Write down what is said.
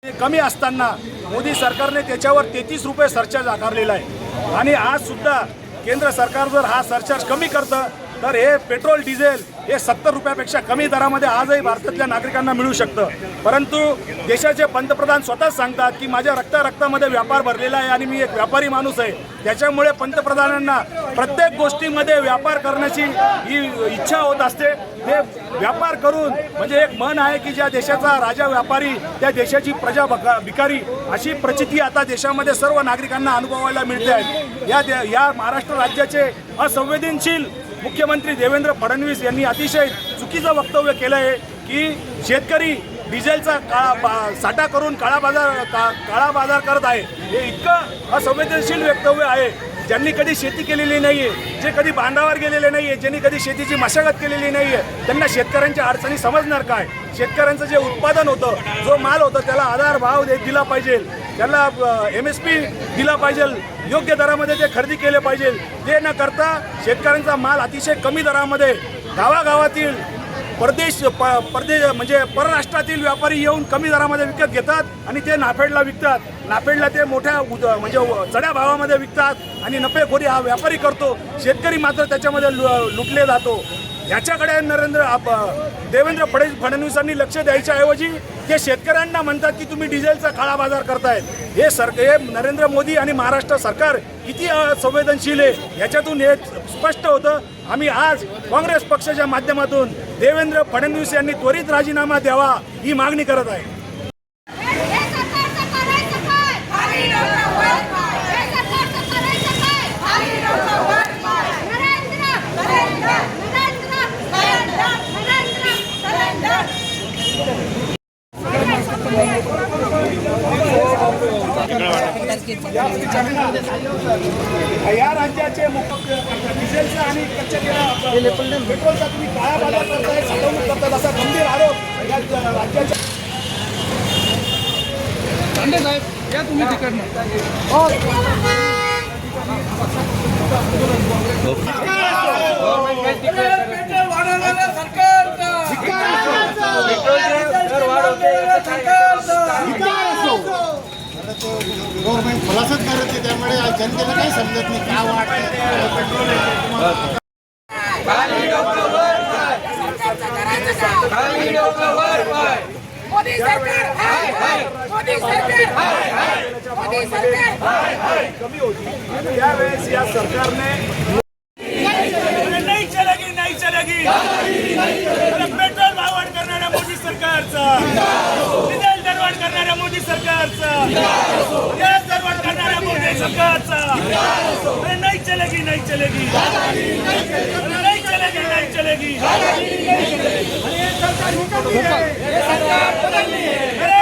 कमी असताना मोदी सरकारने त्याच्यावर 33 रुपये सरचार्ज आकारलेला आहे आणि आज सुद्धा केंद्र सरकार जर हा सरचार्ज कमी करतं तर हे पेट्रोल डिझेल हे 70 रुपयापेक्षा कमी दरामध्ये आजही भारतातल्या नागरिकांना मिळू शकतं। परंतु देशाचे पंतप्रधान स्वतःच सांगतात की माझ्या रक्तामध्ये व्यापार भरलेला आहे आणि मी एक व्यापारी माणूस आहे, त्याच्यामुळे पंतप्रधानांना प्रत्येक गोष्टीमध्ये व्यापार करण्याची ही इच्छा होत असते। ते व्यापार करून म्हणजे एक मन आहे की ज्या देशाचा राजा व्यापारी त्या देशाची प्रजा भिकारी अशी प्रचिती आता देशामध्ये सर्व नागरिकांना अनुभवायला मिळते आहे। या महाराष्ट्र राज्याचे असंवेदनशील मुख्यमंत्री देवेंद्र फडणवीस यांनी अतिशय चुकीचं वक्तव्य केलं आहे की शेतकरी डिझेलचा साठा करून काळा बाजार करत आहे। हे इतकं असंवेदनशील वक्तव्य आहे। ज्यांनी कधी शेती केलेली नाही आहे, जे कधी बांधावर गेलेले नाही आहे, ज्यांनी कधी शेतीची मशागत केलेली नाही आहे, त्यांना शेतकऱ्यांच्या अडचणी समजणार काय? शेतकऱ्यांचं जे उत्पादन होतं, जो माल होता त्याला आधार भाव दिला पाहिजे, त्याला MSP दिला पाहिजे, योग्य दरामध्ये ते खरेदी केले पाहिजे। ते न करता शेतकऱ्यांचा माल अतिशय कमी दरामध्ये गावागावातील परदेश म्हणजे परराष्ट्रातील व्यापारी येऊन कमी दरामध्ये विकत घेतात आणि ते नाफेडला विकतात। नाफेडला ते मोठ्या म्हणजे चढ्या भावामध्ये विकतात आणि नफेखोरी हा व्यापारी करतो, शेतकरी मात्र त्याच्यामध्ये लुटले जातो। याच्याकडे देवेंद्र फडणवीसांनी लक्ष द्यायच्या ऐवजी ते शेतकऱ्यांना म्हणतात की तुम्ही डिझेलचा काळा बाजार करतायत। हे नरेंद्र मोदी आणि महाराष्ट्र सरकार किती संवेदनशील आहे याच्यातून हे स्पष्ट होतं। आम्ही आज काँग्रेस पक्षाच्या माध्यमातून देवेंद्र फडणवीस यांनी त्वरित राजीनामा द्यावा ही मागणी करत आहे। या राज्याचे डिझेलचा आणि कच्च्या पेट्रोलचा तुम्ही काळा बाजार करताय, साठवणूक करताय असा गंभीर आरोप या राज्याच्या साहेब या तुम्ही तिकडनं गव्हर्नमेंट खुलासाच करत आहे, त्यामुळे जनतेला काही समजत नाही काय वाटतं पेट्रोल मोदी सरकार कमी होती। त्यावेळेस या सरकारने नाही चलेगी पेट्रोल भाववाढ करणाऱ्या मोदी सरकारचा, डिझेल दरवाढ करणाऱ्या मोदी सरकारचा, गॅस दरवाढ करणाऱ्या मोदी सरकारचा नहीं चलेगी नहीं चलेगी नहीं चलेगी नहीं चलेगी। सरकार बदलली है।